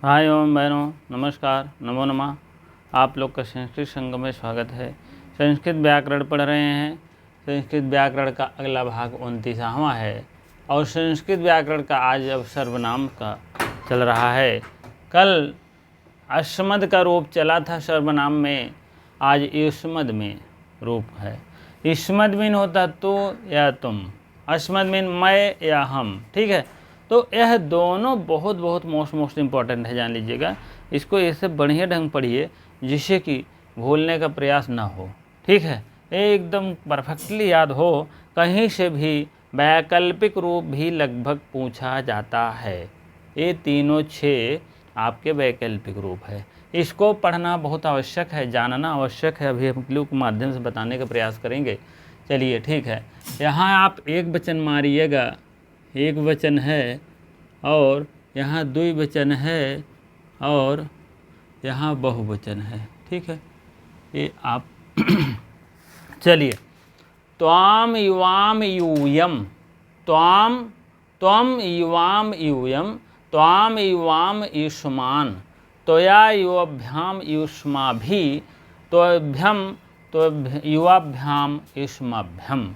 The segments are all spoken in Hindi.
भाई एवं बहनों नमस्कार, नमो नमः। आप लोग का संस्कृत संगम में स्वागत है। संस्कृत व्याकरण पढ़ रहे हैं। संस्कृत व्याकरण का अगला भाग 29वां है और संस्कृत व्याकरण का आज अब सर्वनाम का चल रहा है। कल अस्मद का रूप चला था सर्वनाम में, आज युष्मद में रूप है। युष्मद मीन होता तो या तुम, अस्मद मीन मैं या हम। ठीक है, तो यह दोनों बहुत मोस्ट इम्पॉर्टेंट है, जान लीजिएगा। इसको ऐसे बढ़िया ढंग पढ़िए जिससे कि भूलने का प्रयास ना हो। ठीक है, एकदम परफेक्टली याद हो। कहीं से भी वैकल्पिक रूप भी लगभग पूछा जाता है। ये तीनों 6 आपके वैकल्पिक रूप है। इसको पढ़ना बहुत आवश्यक है, जानना आवश्यक है। अभी हम क्लू के माध्यम से बताने का प्रयास करेंगे। चलिए ठीक है, यहाँ आप एक वचन मारिएगा, एक वचन है और यहाँ द्विवचन है और यहाँ बहुवचन है। ठीक है, ये आप चलिए, त्वाम युवाम यूयम, त्वाम त्वम युवाम यूयम, त्वाम युवाम युष्मान, त्वया युवाभ्याम युष्माभि, त्वभ्यम युवाभ्याम युष्माभ्यम,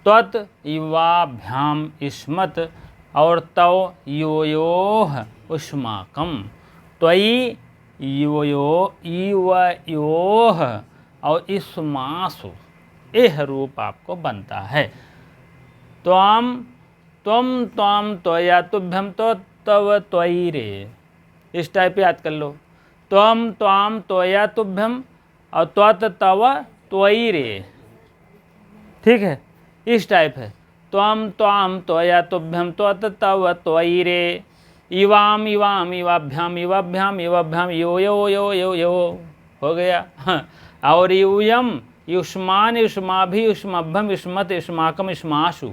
त्वत् युवाभ्याम युष्मत् और तव योयोः उष्माकम, त्वयि युवयोः और इष्मासु। यह रूप आपको बनता है। त्वम त्वम त्वया तुभ्यम तो तव त्वयि रे। इस टाइप याद कर लो। त्वम त्वाम त्वया तुभ्यम और त्वत तव त्वयि रे। ठीक है, इस टाइप है। त्वम त्वाम त्वया तुभ्यम त्वत तव त्वयि रे। इवाम इवाम इवाभ्याम इवाभ्याम इवाभ्याम यो यो यो यो यो हो गया। और यूयम युष्मान युष्माभि युष्मभ्यम युष्मत युष्माकम युष्मासु।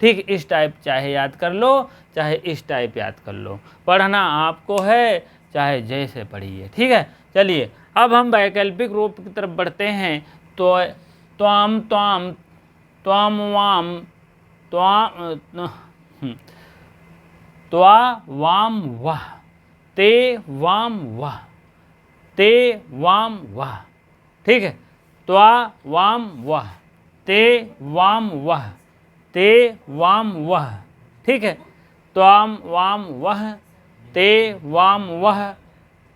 ठीक, इस टाइप चाहे याद कर लो, चाहे इस टाइप याद कर लो। पढ़ना आपको है, चाहे जैसे पढ़िए। ठीक है, चलिए अब हम वैकल्पिक रूप की तरफ बढ़ते हैं। तो त्वाम त्वाम त्वाम वाम त्वा वाम वह, ते वाम वह, ते वाम वह। ठीक है, त्वा वाम वह, ते वाम वह, ते वाम वह। ठीक है, त्वाम वाम वह, ते वाम वह,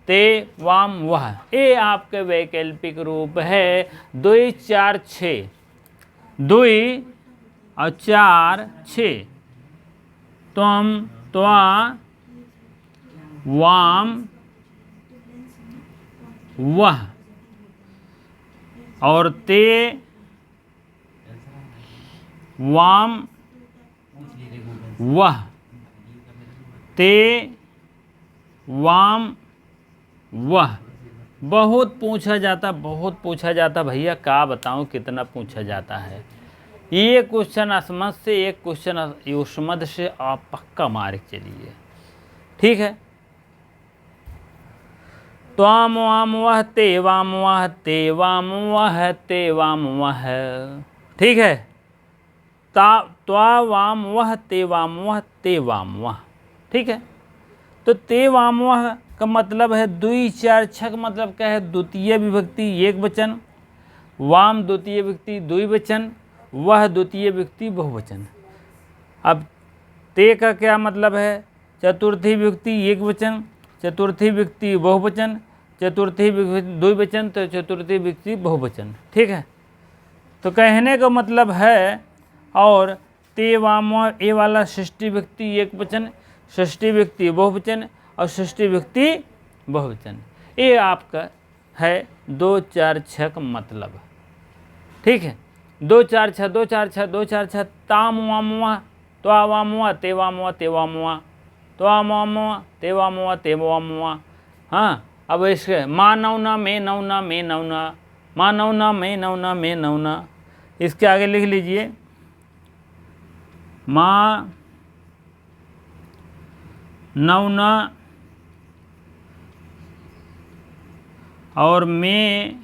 ते वाम वह। ये आपके वैकल्पिक रूप है। 2 4 6, 2 और 4 6। त्वम त्वा वाम वह और ते वाम वह, ते वाम वह। बहुत पूछा जाता भैया, क्या बताऊं कितना पूछा जाता है। ये क्वेश्चन अस्मद से, एक क्वेश्चन युष्मद से आप पक्का मार के चलिए। ठीक है, त्वाम वाम वह, ते वाम वह, ते वाम वह, ते वाम वह। ठीक है, त्वा वाम वह, ते वाम वह, ते वाम वह। ठीक है, तो ते वाम वह का मतलब है 2 4 6 का मतलब क्या है? द्वितीय विभक्ति एक वचन, वाम द्वितीय विभक्ति द्विवचन, वह द्वितीय विभक्ति बहुवचन। अब ते का क्या मतलब है? चतुर्थी विभक्ति एक वचन, चतुर्थी विभक्ति बहुवचन, चतुर्थी विभक्ति द्विवचन, तो चतुर्थी विभक्ति बहुवचन। ठीक है, तो कहने का मतलब है। और ते वाम ए वाला षष्ठी विभक्ति एक वचन, षष्ठी विभक्ति बहुवचन और षष्ठी विभक्ति बहुवचन। ये आपका है 2 4 6 का मतलब। ठीक है, 2 4 6 2 4 6 2 4 6, ताम वाम वह, त्वा वाम वह, ते वाम वह, ते वाम वह, त्वा वाम वह, ते वाम वह, ते वाम वह। हाँ, अब इसके माँ नौना में नौना में नौना, माँ नौना में नौना में नौना। इसके आगे लिख लीजिए, माँ नौना और में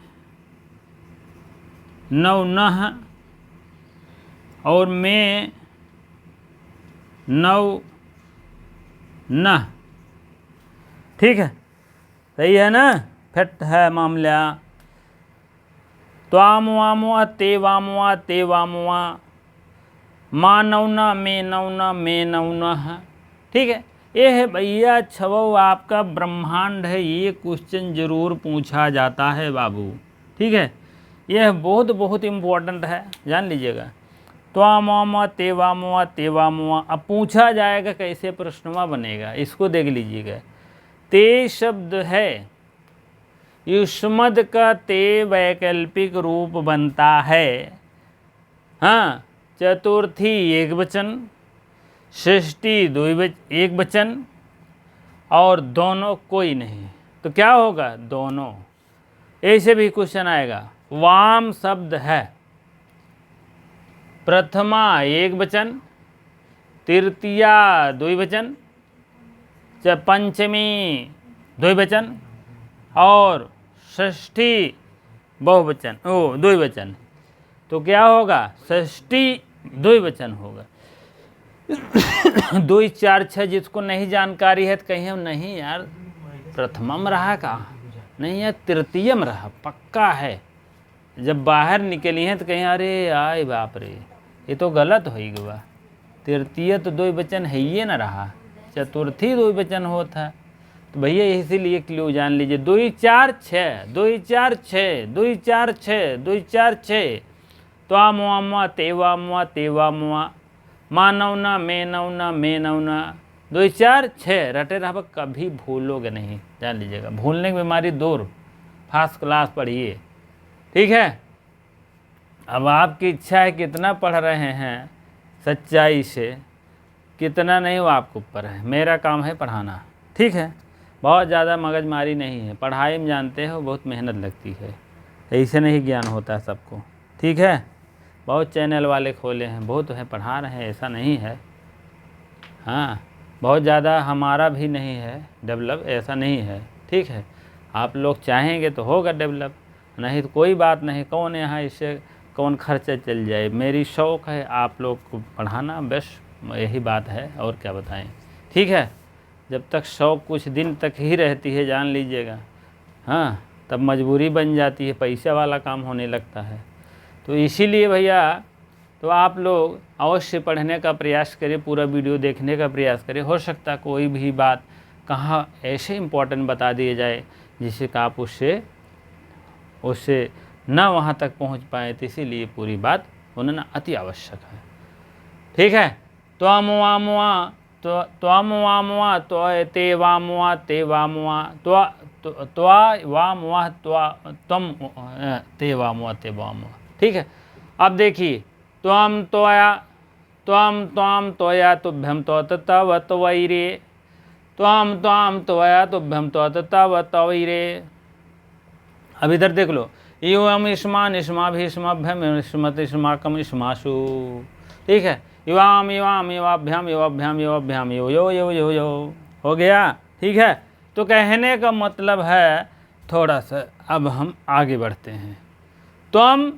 नौनह और में नौ न। ठीक है, सही है ना, फिट है मामला। त्वाम वामुआ ते वामुआ ते वामुआ, माँ नौना में नौना में नौना है। ठीक है, ये है भैया छवो आपका ब्रह्मांड है, ये क्वेश्चन जरूर पूछा जाता है बाबू। ठीक है, यह बहुत बहुत इम्पोर्टेंट है, जान लीजिएगा। त्वा मुआ तेवा मुआ तेवा मुआ। अब पूछा जाएगा कैसे प्रश्नवा बनेगा, इसको देख लीजिएगा। ते शब्द है, युष्मद का ते वैकल्पिक रूप बनता है। हाँ, चतुर्थी एक वचन, षष्ठी एक वचन, और दोनों कोई नहीं, तो क्या होगा? दोनों। ऐसे भी क्वेश्चन आएगा। वाम शब्द है, प्रथमा एक वचन, तृतीया द्विवचन, पंचमी द्विवचन, और षष्ठी बहुवचन द्विवचन। तो क्या होगा? षष्ठी द्विवचन होगा। 2 4 6 जिसको नहीं जानकारी है तो कहीं हम नहीं यार प्रथमम रहा कहाँ, नहीं यार तृतीयम रहा, पक्का है। जब बाहर निकली हैं तो कहीं अरे आए बाप रे, ये तो गलत हो गया, तृतीय तो द्विवचन है ही ना रहा, चतुर्थी द्विवचन होता। तो भैया इसीलिए क्लू जान लीजिए। 2 4 6 2 4 6 2 4 6 2 4 6, त्वा मुआ मुआ तेवा मुआ तेवा मुआ, माँ नौना में नौना में नौना, 2 4 6 रटे रहा, कभी भूलोगे नहीं, जान लीजिएगा। भूलने की बीमारी दूर, फर्स्ट क्लास पढ़िए। ठीक है, अब आपकी इच्छा है कितना पढ़ रहे हैं सच्चाई से, कितना नहीं वो आपके ऊपर है। मेरा काम है पढ़ाना। ठीक है, बहुत ज़्यादा मगजमारी नहीं है, पढ़ाई में जानते हो बहुत मेहनत लगती है, ऐसे नहीं ज्ञान होता है सबको। ठीक है, बहुत चैनल वाले खोले हैं, बहुत है पढ़ा रहे हैं, ऐसा नहीं है। हाँ, बहुत ज़्यादा हमारा भी नहीं है डेवलप, ऐसा नहीं है। ठीक है, आप लोग चाहेंगे तो होगा डेवलप, नहीं तो कोई बात नहीं। कौन यहाँ इससे कौन खर्चा चल जाए, मेरी शौक़ है आप लोग को पढ़ाना, बस यही बात है, और क्या बताएं। ठीक है, जब तक शौक़ कुछ दिन तक ही रहती है, जान लीजिएगा, हाँ, तब मजबूरी बन जाती है, पैसा वाला काम होने लगता है। तो इसीलिए भैया, तो आप लोग अवश्य पढ़ने का प्रयास करें, पूरा वीडियो देखने का प्रयास करें। हो सकता कोई भी बात कहाँ ऐसे इम्पोर्टेंट बता दिए जाए जिससे कि आप उससे न वहाँ तक पहुँच पाए, तो इसीलिए पूरी बात होना अति आवश्यक है। ठीक है, त्वा मुआ मुआ त्वा मुआ मुआ त्वा ते वा मुआ ते वा मुआ, त्वा वा मुआ त्वा तम ते वा मुआ ते वा मुआ। ठीक है, अब देखिए, त्वाम त्वया त्वाम त्वाम त्वया तुभ्यम त्वतव त्वैरे, त्वाम त्वाम त्वया तुभ्यम त्वतव त्वैरे। अब इधर देख लो, युवम इस्मान इस्माभिस्माभ्यम इस्मत इस्माकम इस्मासु। ठीक है, युवाम युवाम युवाभ्याम युवाभ्याम युवाभ्याम यो यो यो यो यो, हो गया। ठीक है, तो कहने का मतलब है थोड़ा सा, अब हम आगे बढ़ते हैं। त्वम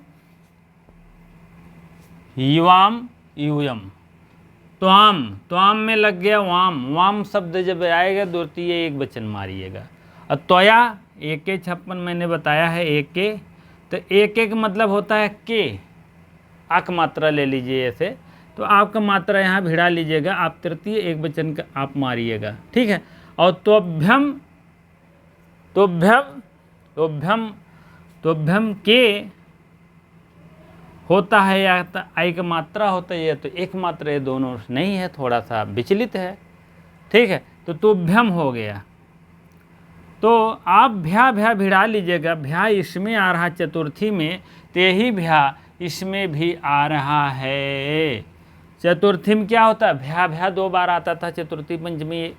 युवाम यूयम, त्वाम, त्वाम में लग गया वाम, वाम शब्द जब आएगा द्वितीय एक वचन मारिएगा। और त्वया एक 56 मैंने बताया है, एक के, तो एक एक मतलब होता है के, अक मात्रा ले लीजिए ऐसे, तो आपका मात्रा यहाँ भिड़ा लीजिएगा, आप तृतीय एक वचन का आप मारिएगा। ठीक है, और तोभ्यम तोभ्यम तोभ्यम तोभ्यम के होता है या आई का मात्रा होता है, तो एक मात्रा, ये दोनों नहीं है, थोड़ा सा विचलित है। ठीक है, तो तुभ्यम हो गया। तो आप भ्या भ्या भिड़ा लीजिएगा, भ्या इसमें आ रहा चतुर्थी में, तो यही भ्या इसमें भी आ रहा है। चतुर्थी में क्या होता है? भ्या भ्या 2 बार आता था, चतुर्थी पंचमी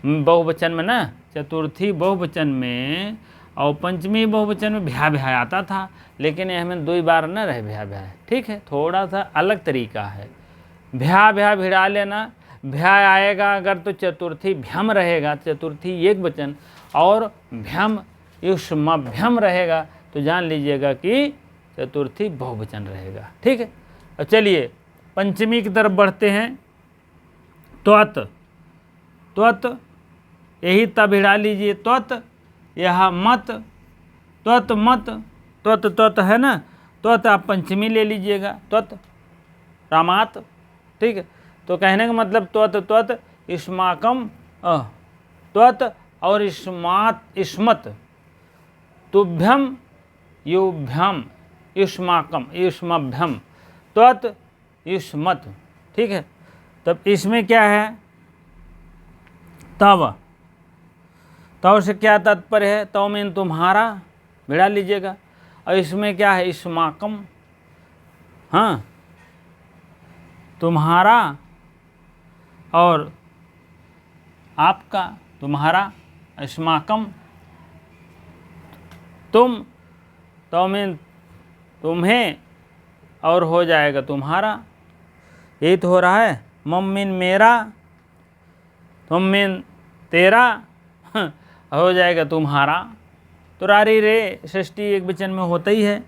बहुवचन में ना, चतुर्थी बहुवचन में और पंचमी बहुवचन में भ्या भ्या आता था, लेकिन हमें 2 बार न रहे भ्या भ्या। ठीक है, थोड़ा सा अलग तरीका है। भ्या भ्या भिड़ा लेना, भ्या आएगा अगर तो चतुर्थी भ्यम रहेगा, चतुर्थी एक वचन, और भ्यम युष्मभ्यम रहेगा, तो जान लीजिएगा कि चतुर्थी बहुवचन रहेगा। ठीक है, और चलिए पंचमी की तरफ बढ़ते हैं। त्वत त्वत यही त भिड़ा लीजिए, त्वत, यह मत, त्वत मत, त्वत त्वत है ना, त्वत आप पंचमी ले लीजिएगा, त्वत रामात, ठीक है। तो कहने का मतलब त्वत त्वत इस्माकम, त्वत और इस्मात इस्मत, तुभ्यम युभ्यम इस्माकम इस्मभ्यम त्वत इस्मत, ठीक है। तब इसमें क्या है, तव, तव से क्या तात्पर्य है, तव में तुम्हारा भिड़ा लीजिएगा, और इसमें क्या है, इस्माकम, हाँ तुम्हारा और आपका, तुम्हारा इस्माकम, तुम, तो में तुम्हें और हो जाएगा तुम्हारा, यही तो हो रहा है। मम्मिन मेरा, तुमिन तेरा, हो जाएगा तुम्हारा। तो रारी रे षष्ठी एक वचन में होता ही है,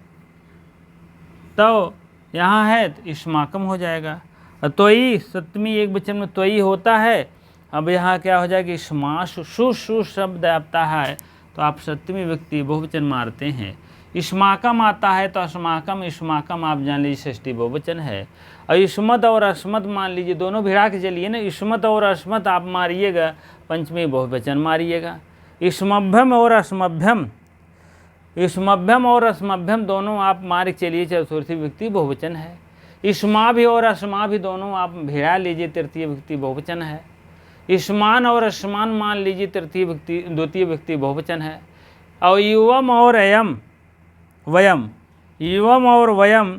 तो यहाँ है तो इस्माकम हो जाएगा। तोई सप्तमी एक वचन में तोई होता है, अब यहाँ क्या हो जाएगा, इस्माश शु शब्द आता है तो आप सप्तमी व्यक्ति बहुवचन मारते हैं। इस्माकम आता है तो अस्माकम इस्माकम आप जान लीजिए षष्ठी बहुवचन है। और इस्मत और अस्मत मान लीजिए, दोनों भिड़ा के चलिए ना, इस्मत और अस्मत आप मारिएगा, पंचमी बहुवचन मारिएगा। इस्मभ्यम और अस्मभ्यम, इस्मभ्यम और अस्मभ्यम दोनों आप मार के चलिए, चतुर्थी व्यक्ति बहुवचन है। इस्मा भी और अस्मा भी दोनों आप भिड़ा लीजिए, तृतीय व्यक्ति बहुवचन है। इस्मान और अस्मान मान लीजिए, तृतीय व्यक्ति द्वितीय व्यक्ति बहुवचन है। और युवम और अयम वयम, युवम और वयम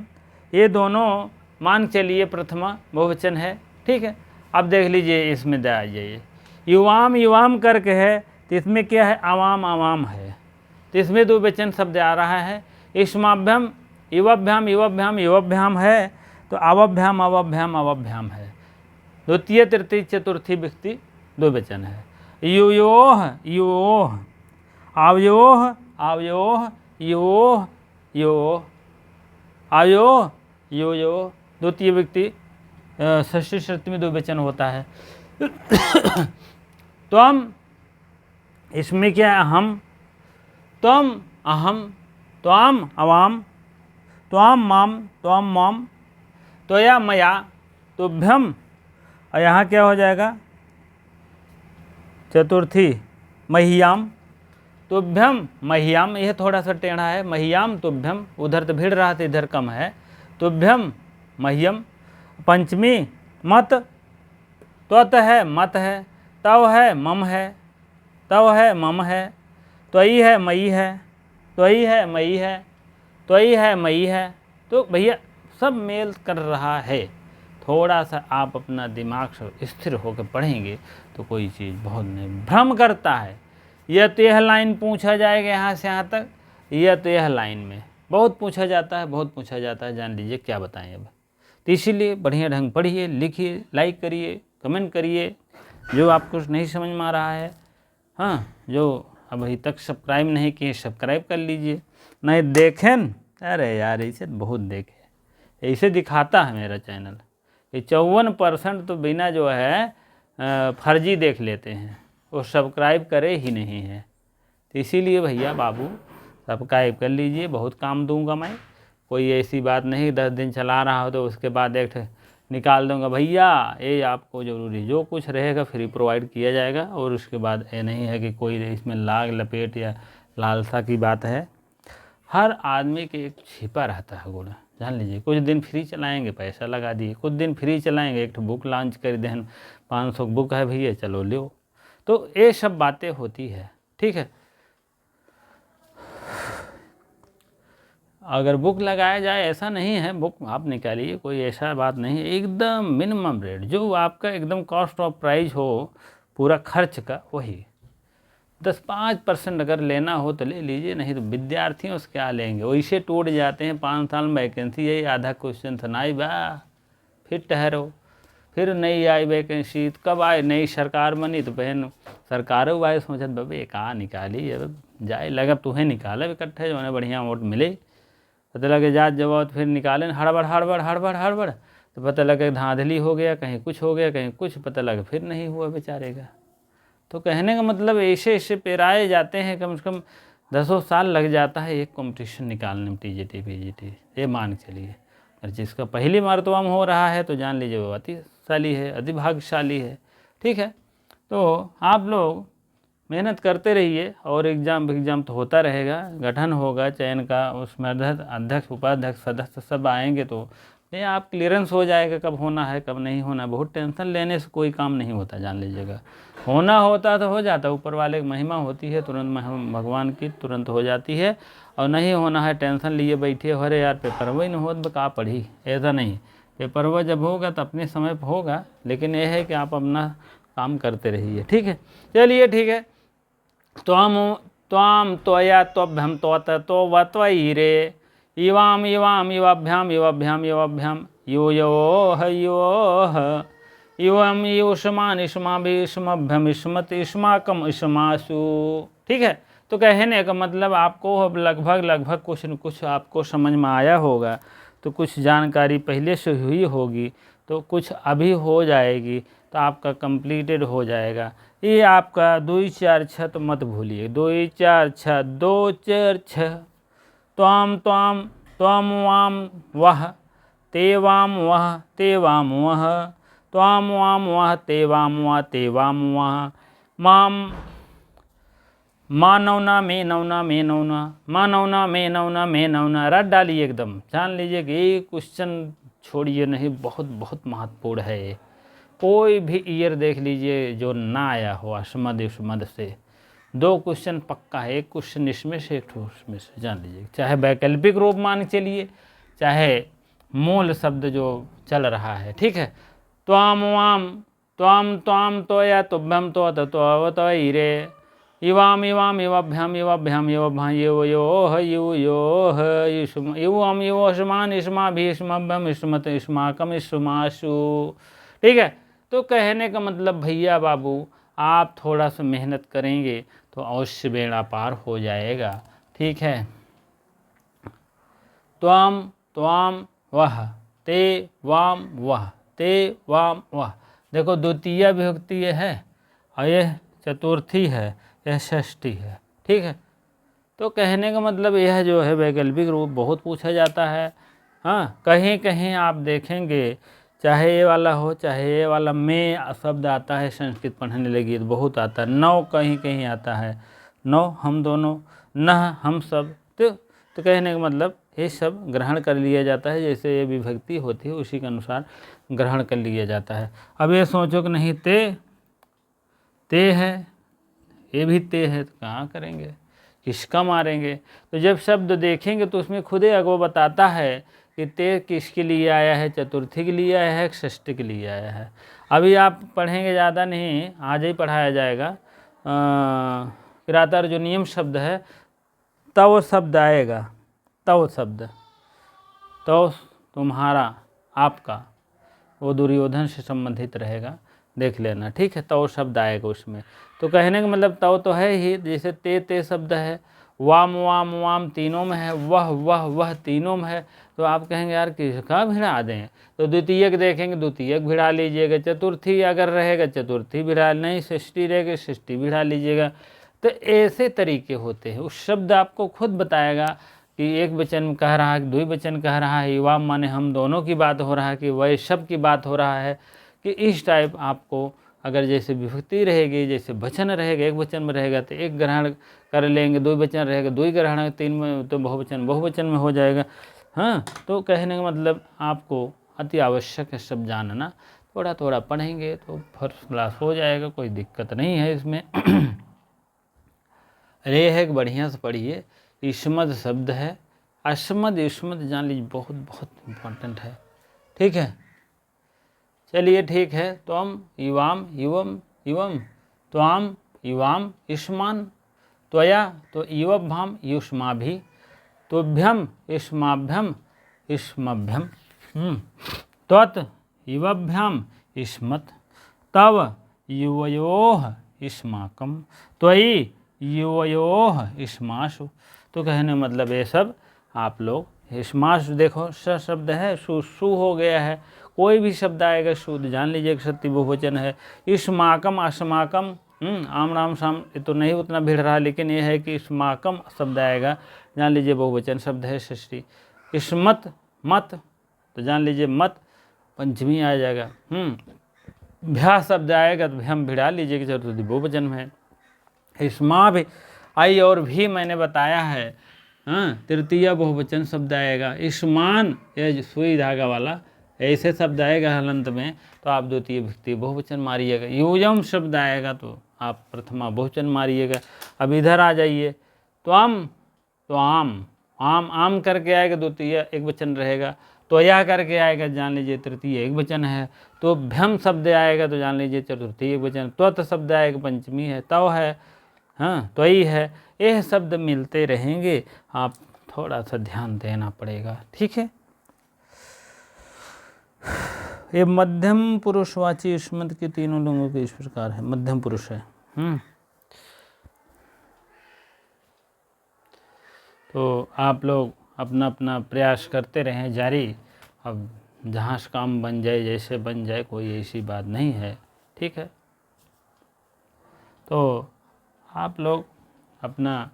ये दोनों मान चलिए प्रथमा बहुवचन है, ठीक है। अब देख लीजिए इसमें आ जाइए, युवाम युवाम करके है तो इसमें क्या है, आवाम आवाम है, तो इसमें दो वचन शब्द आ रहा है। इस्माभ्यम युवभ्याम युवभ्याम युवभ्याम है, तो अवभ्याम अवभ्याम अवभ्याम है, द्वितीय तृतीय चतुर्थी व्यक्ति दो वचन है। युयोह युओह, आवयोह आवयोह, योह यो, आयो यो यो, द्वितीय व्यक्ति षष्ठी षष्ठी में दो वचन होता है। त्वम, इसमें क्या है, अहम, त्वम अहम, त्वाम अवाम, त्वाम माम त्वाम माम, त्वया मया तुभ्यम, और यहाँ क्या हो जाएगा, चतुर्थी मह्याम, तुभ्यम मह्याम, यह थोड़ा सा टेढ़ा है, मह्याम तुभ्यम, उधर तो भिड़ रहा था इधर कम है, तुभ्यम मह्यम। पंचमी मत, त्वत है मत है, तव है मम है, तव है मम है, त्वयि है मई है, त्वयि है मई है, त्वयि है मई है। तो भैया सब मेल कर रहा है, थोड़ा सा आप अपना दिमाग से स्थिर होकर पढ़ेंगे तो कोई चीज़ बहुत नहीं भ्रम करता है। यह तो यह लाइन पूछा जाएगा यहाँ से यहाँ तक, यह तो यह लाइन में बहुत पूछा जाता है, बहुत पूछा जाता है, जान लीजिए क्या बताएं अब। तो इसीलिए बढ़िया ढंग पढ़िए, लिखिए, लाइक करिए, कमेंट करिए, जो आपको नहीं समझ में आ रहा है, हाँ जो अभी तक सब्सक्राइब नहीं किए सब्सक्राइब कर लीजिए, नहीं देखें, अरे यार इसे बहुत देखे, ऐसे दिखाता है मेरा चैनल, ये 54% तो बिना जो है फर्जी देख लेते हैं, वो सब्सक्राइब करे ही नहीं है। तो इसीलिए भैया बाबू सब्सक्राइब कर लीजिए, बहुत काम दूंगा मैं, कोई ऐसी बात नहीं 10 दिन चला रहा हो तो उसके बाद एक निकाल दूंगा भैया, ये आपको ज़रूरी जो कुछ रहेगा फ्री प्रोवाइड किया जाएगा। और उसके बाद ये नहीं है कि कोई इसमें लाग लपेट या लालसा की बात है, हर आदमी के एक छिपा रहता है गुण, जान लीजिए। कुछ दिन फ्री चलाएंगे पैसा लगा दिए, कुछ दिन फ्री चलाएंगे, एक बुक लॉन्च कर दें, 500 बुक है भैया चलो लो, तो ये सब बातें होती है, ठीक है। अगर बुक लगाया जाए ऐसा नहीं है, बुक आप निकालिए, कोई ऐसा बात नहीं है, एकदम मिनिमम रेट जो आपका एकदम कॉस्ट ऑफ प्राइस हो पूरा खर्च का, वही 10-5% अगर लेना हो तो ले लीजिए, नहीं तो विद्यार्थियों से क्या लेंगे, वैसे टूट जाते हैं। 5 साल में वैकेंसी यही आधा क्वेश्चन था, नहीं बा फिर ठहरो, फिर नई आई वैकेंसी, तो कब आए नई सरकार बनी तो बहन सरकारों आए, सोचत बाबा ये कहाँ निकाली, अब जाए लगा तुम्हें निकाले इकट्ठे जो है बढ़िया वोट मिले, पता लगे जात जवाब फिर निकालें हड़बड़ हड़बड़ हड़बड़ हड़बड़, तो पता लगे धांधली हो गया, कहीं कुछ हो गया, कहीं कुछ, पता लगे फिर नहीं हुआ बेचारे का। तो कहने का मतलब ऐसे ऐसे पेराए जाते हैं, कम से कम 10 साल लग जाता है एक कंपटीशन निकालने में टीजीटी पीजीटी, ये मान के चलिए। और जिसका पहली मरतबा में हो रहा है तो जान लीजिए वो अतिशाली है, अति भाग्यशाली है। ठीक है, तो आप लोग मेहनत करते रहिए और एग्ज़ाम तो होता रहेगा, गठन होगा चयन का, उसमें अध्यक्ष उपाध्यक्ष सदस्य सब आएंगे तो ये आप क्लियरेंस हो जाएगा, कब होना है कब नहीं होना। बहुत टेंशन लेने से कोई काम नहीं होता, जान लीजिएगा। होना होता तो हो जाता, ऊपर वाले की महिमा होती है, तुरंत भगवान की तुरंत हो जाती है। और नहीं होना है टेंशन लिए बैठे, अरे यार पेपर वही नहीं हो तो का पढ़ी, ऐसा नहीं। पेपर हुआ जब होगा तो अपने समय पर होगा, लेकिन यह है कि आप अपना काम करते रहिए। ठीक है, चलिए ठीक है। त्वाम त्वया त्वभ्यम त्वत तो वत्वयिरे इवाम इवाम इवाभ्याम इवाभ्याम इवाभ्याम यो योह योह इवम युष्मान इष्माभि इष्मभ्यम इष्मत इष्माकम इष्मासु। ठीक है, तो कहने का मतलब आपको लगभग कुछ न कुछ आपको समझ में आया होगा, तो कुछ जानकारी पहले से हुई होगी, तो कुछ अभी हो जाएगी, तो आपका कंप्लीटेड हो जाएगा। ये आपका 2 4 6 तो मत भूलिए, 2 4 6 2 4 6 त्वाम त्वाम त्वाम वाम वह ते वाम वह ते वाम वह त्वाम वाम वह ते वाम वह ते वाम वह माम मानवना में नवना में नवना मानवना में नवना में नवना। रट डालिए एकदम, जान लीजिए कि ये क्वेश्चन छोड़िए नहीं, बहुत बहुत महत्वपूर्ण है ये। कोई भी ईयर देख लीजिए जो ना आया हो अशमद युष्मद से, 2 क्वेश्चन पक्का है, एक क्वेश्चन इसमें से एक उसमें से, जान लीजिए। चाहे वैकल्पिक रूप मान के चलिए, चाहे मूल शब्द जो चल रहा है। ठीक है, त्वाम वाम त्वाम त्वाम त्वया तुभ्यम त्वतत्वतयिरे इवाम इवाम इवाभ्याम इवाभ्याम इवाभ्याम यो योह यो योह इवाम इवोष्मान इष्माभि इष्मभ्यम इष्मत इष्माकम इष्मासु। ठीक है, तो कहने का मतलब भैया बाबू आप थोड़ा सा मेहनत करेंगे तो अवश्य बेड़ा पार हो जाएगा। ठीक है, त्वाम त्वाम वह ते वाम वह ते वाम वह, देखो द्वितीय विभक्ति ये है और ये चतुर्थी है, यह षष्ठी है। ठीक है, तो कहने का मतलब यह जो है वैकल्पिक रूप बहुत पूछा जाता है। हाँ, कहीं कहीं आप देखेंगे चाहे ये वाला हो चाहे ये वाला में शब्द आता है, संस्कृत पढ़ने लगी तो बहुत आता है। नौ कहीं कहीं आता है, नौ हम दोनों, नह हम सब, तो कहने का मतलब ये सब ग्रहण कर लिया जाता है, जैसे ये विभक्ति होती है उसी के अनुसार ग्रहण कर लिया जाता है। अब ये सोचो कि नहीं ते है, ये भी ते है, तो कहाँ करेंगे, किसका मारेंगे। तो जब शब्द देखेंगे तो उसमें खुद ही अगो बताता है कि ते किसके लिए आया है, चतुर्थी के लिए आया है, षष्ठी के लिए आया है। अभी आप पढ़ेंगे, ज़्यादा नहीं, आज ही पढ़ाया जाएगा। किरातार जो नियम शब्द है, तव शब्द आएगा, तव शब्द, तो तुम्हारा आपका, वो दुर्योधन से संबंधित रहेगा, देख लेना। ठीक है, तव शब्द आएगा उसमें। तो कहने का मतलब तव तो है ही, जैसे ते शब्द है, वाम वाम वाम तीनों में है, वह तीनों में है। तो आप कहेंगे यार किसका भिड़ा दें, तो द्वितीयक देखेंगे, द्वितीयक भिड़ा लीजिएगा, चतुर्थी अगर रहेगा चतुर्थी भिड़ा, नहीं षष्ठी रहेगी षष्ठी भिड़ा लीजिएगा। तो ऐसे तरीके होते हैं, उस शब्द आपको खुद बताएगा कि एक वचन कह रहा है, द्विवचन कह रहा है, युवाम माने हम दोनों की बात हो रहा है कि वह सब की बात हो रहा है, कि इस टाइप आपको अगर जैसे विभक्ति रहेगी, जैसे वचन रहेगा, एक वचन में रहेगा तो एक ग्रहण कर लेंगे, 2 वचन रहेगा 2 ग्रहण, 3 में तो बहुवचन में हो जाएगा। हाँ, तो कहने का मतलब आपको अति आवश्यक है सब जानना, थोड़ा थोड़ा पढ़ेंगे तो फर्स्ट क्लास हो जाएगा, कोई दिक्कत नहीं है इसमें। अरे है कि बढ़िया से पढ़िए। इस्मद शब्द है, अस्मद युष्मद जान लीजिए, बहुत बहुत इम्पोर्टेंट है। ठीक है, चलिए ठीक है। त्वम युवाम युवम युवम त्वाम युवाम युष्मान त्वया तो युवभ्याम युष्माभि तुभ्यम युष्माभ्यम युष्मभ्यम त्वत् युवभ्याम युष्मत् तव युवयोः युष्माकं त्वयि युवयोः युष्मासु। तो कहने मतलब ये सब आप लोग युष्मासु, देखो स शब्द है, सु हो गया है, कोई भी शब्द आएगा शुद्ध जान लीजिए कि सत्य बहुवचन है। युष्माकम अस्माकम आम राम शाम ये तो नहीं उतना भिड़ रहा, लेकिन ये है कि इस्माकम शब्द आएगा, जान लीजिए बहुवचन शब्द है षष्ठी। इस्मत मत, तो जान लीजिए मत पंचमी आ जाएगा। भ्या शब्द आएगा तो भ्यम भिड़ा लीजिए कि चतुर्थी बहुवचन में है। इस्मा भी आई और भी मैंने बताया है, तृतीय बहुवचन शब्द आएगा। इस्मान ये सुई धागा वाला ऐसे शब्द आएगा हलंत में, तो आप द्वितीय विभक्ति बहुवचन मारिएगा। यूजम शब्द आएगा तो आप प्रथमा बहुवचन मारिएगा। अब इधर आ जाइए, तो आम आम करके आएगा द्वितीय एक वचन रहेगा। तो यह करके आएगा, जान लीजिए तृतीय एक वचन है। तो भ्यम शब्द आएगा तो जान लीजिए चतुर्थी एक वचन। त्वत शब्द आएगा पंचमी है, तव है, तो यही है। यह शब्द मिलते रहेंगे, आप थोड़ा सा ध्यान देना पड़ेगा, ठीक है। ये मध्यम पुरुषवाची युष्मत के तीनों लोगों के इस प्रकार है, मध्यम पुरुष है। तो आप लोग अपना अपना प्रयास करते रहें जारी। अब जहाँ से काम बन जाए, जैसे बन जाए, कोई ऐसी बात नहीं है, ठीक है। तो आप लोग अपना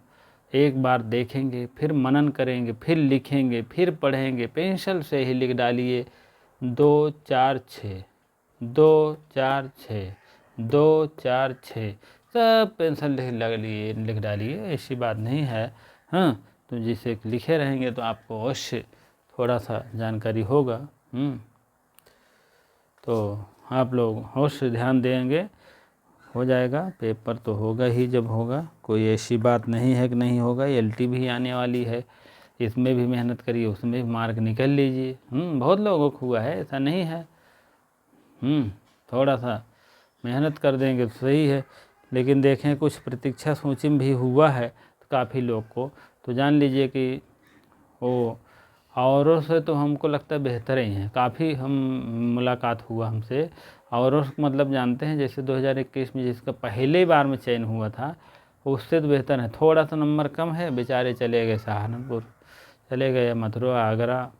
एक बार देखेंगे, फिर मनन करेंगे, फिर लिखेंगे, फिर पढ़ेंगे। पेंसिल से ही लिख डालिए 2 4 6, 2 4 6, 2 4 6, सब पेंसिल लिख डालिए, ऐसी बात नहीं है। तो जिसे लिखे रहेंगे तो आपको अवश्य थोड़ा सा जानकारी होगा। तो आप लोग अवश्य ध्यान देंगे, हो जाएगा। पेपर तो होगा ही जब होगा, कोई ऐसी बात नहीं है कि नहीं होगा। LT भी आने वाली है, इसमें भी मेहनत करिए, उसमें भी मार्क निकल लीजिए। बहुत लोगों को हुआ है, ऐसा नहीं है। थोड़ा सा मेहनत कर देंगे तो सही है। लेकिन देखें कुछ प्रतीक्षा सूची में भी हुआ है तो काफ़ी लोग को, तो जान लीजिए कि वो औरों से तो हमको लगता है बेहतर ही हैं। काफ़ी हम मुलाकात हुआ हमसे, औरों मतलब जानते हैं, जैसे 2021 में जिसका पहले बार में चयन हुआ था, उससे तो बेहतर है। थोड़ा सा नंबर कम है, बेचारे चले गए सहारनपुर, चले गए मथुरा, आगरा,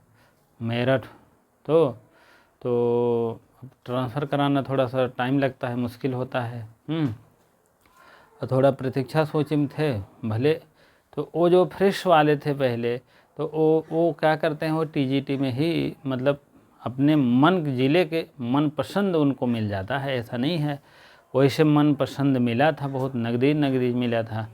मेरठ। तो ट्रांसफ़र कराना थोड़ा सा टाइम लगता है, मुश्किल होता है। और थोड़ा प्रतीक्षा सोच में थे भले, तो वो जो फ्रेश वाले थे पहले, तो वो क्या करते हैं, वो TGT में ही मतलब अपने मन ज़िले के मनपसंद उनको मिल जाता है, ऐसा नहीं है। वैसे मनपसंद मिला था, बहुत नगदी मिला था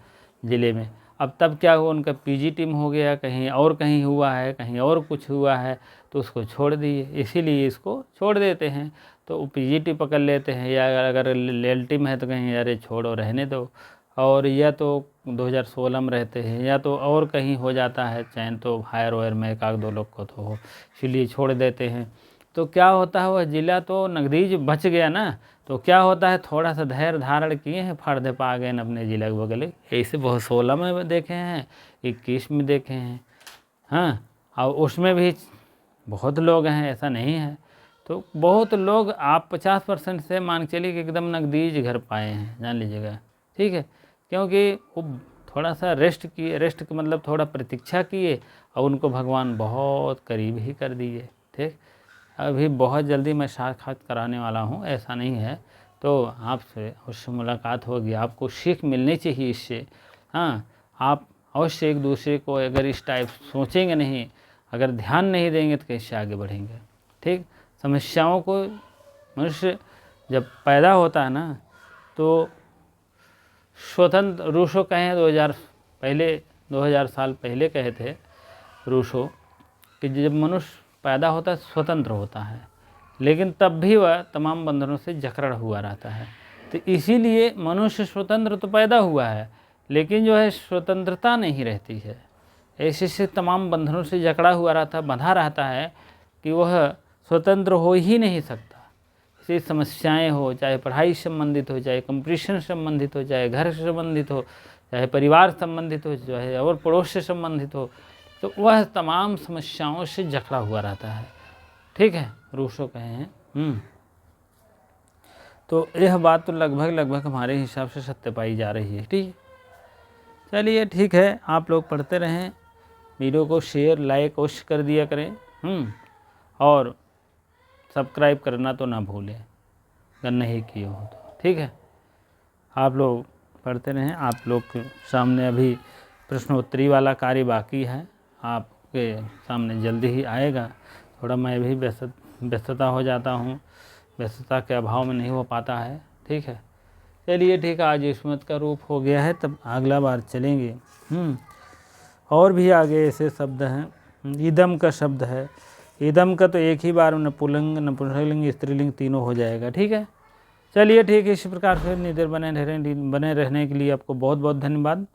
ज़िले में। अब तब क्या हुआ, उनका PGT में हो गया, कहीं और कहीं हुआ है, कहीं और कुछ हुआ है, तो उसको छोड़ दिए। इसीलिए इसको छोड़ देते हैं, तो वो PGT पकड़ लेते हैं, या अगर LT में है तो कहीं अरे छोड़ो रहने दो, और या तो 2016 में रहते हैं, या तो और कहीं हो जाता है चयन, तो हायर वायर में 1-2 लोग को तो हो, इसलिए छोड़ देते हैं। तो क्या होता है, वह ज़िला तो नगदीज बच गया ना, तो क्या होता है, थोड़ा सा धैर्य धारण किए हैं, फर्द पा गए अपने ज़िला के बगल। ऐसे बहुत 16 में देखे हैं, 21 में देखे हैं। और उसमें भी बहुत लोग हैं, ऐसा नहीं है। तो बहुत लोग, आप 50% से मान चलिए कि एकदम नगदीज घर पाए हैं, जान लीजिएगा, ठीक है। क्योंकि वो थोड़ा सा रेस्ट किए, रेस्ट का मतलब थोड़ा प्रतीक्षा किए, और उनको भगवान बहुत करीब ही कर दिए, ठीक। अभी बहुत जल्दी मैं साक्षात कराने वाला हूँ, ऐसा नहीं है। तो आपसे अवश्य मुलाकात होगी, आपको सीख मिलनी चाहिए इससे। आप अवश्य एक दूसरे को अगर इस टाइप सोचेंगे नहीं, अगर ध्यान नहीं देंगे, तो कैसे आगे बढ़ेंगे, ठीक। समस्याओं को मनुष्य जब पैदा होता है ना, तो स्वतंत्र, रूसो कहें 2000 साल पहले कहे थे रूसो कि जब मनुष्य पैदा होता है स्वतंत्र होता है, लेकिन तब भी वह तमाम बंधनों से जकड़ा हुआ रहता है। तो इसीलिए मनुष्य स्वतंत्र तो पैदा हुआ है, लेकिन जो है स्वतंत्रता नहीं रहती है, ऐसे से तमाम बंधनों से जकड़ा हुआ रहता, बंधा रहता है कि वह स्वतंत्र हो ही नहीं सकता। से समस्याएं हो, चाहे पढ़ाई संबंधित हो, चाहे कंपटीशन संबंधित हो, चाहे घर से संबंधित हो, चाहे परिवार संबंधित हो, चाहे और पड़ोस से संबंधित हो, तो वह तमाम समस्याओं से जकड़ा हुआ रहता है, ठीक है। रूसो कहे हैं। तो यह बात तो लगभग हमारे हिसाब से सत्य पाई जा रही है, ठीक है। चलिए ठीक है, आप लोग पढ़ते रहें, वीडियो को शेयर लाइक अवश्य कर दिया करें। और सब्सक्राइब करना तो ना भूलें अगर नहीं किए हो तो, ठीक है। आप लोग पढ़ते रहें। आप लोग के सामने अभी प्रश्नोत्तरी वाला कार्य बाकी है, आपके सामने जल्दी ही आएगा। थोड़ा मैं भी व्यस्तता हो जाता हूँ, व्यस्तता के अभाव में नहीं हो पाता है। ठीक है, चलिए ठीक है, आज स्मृत का रूप हो गया है, तब अगला बार चलेंगे। और भी आगे ऐसे शब्द हैं। इदम का शब्द है, इदम का तो एक ही बार में पुल्लिंग, नपुंसकलिंग, स्त्रीलिंग तीनों हो जाएगा। ठीक है, चलिए ठीक है। इसी प्रकार से निडर बने रहने के लिए आपको बहुत बहुत धन्यवाद।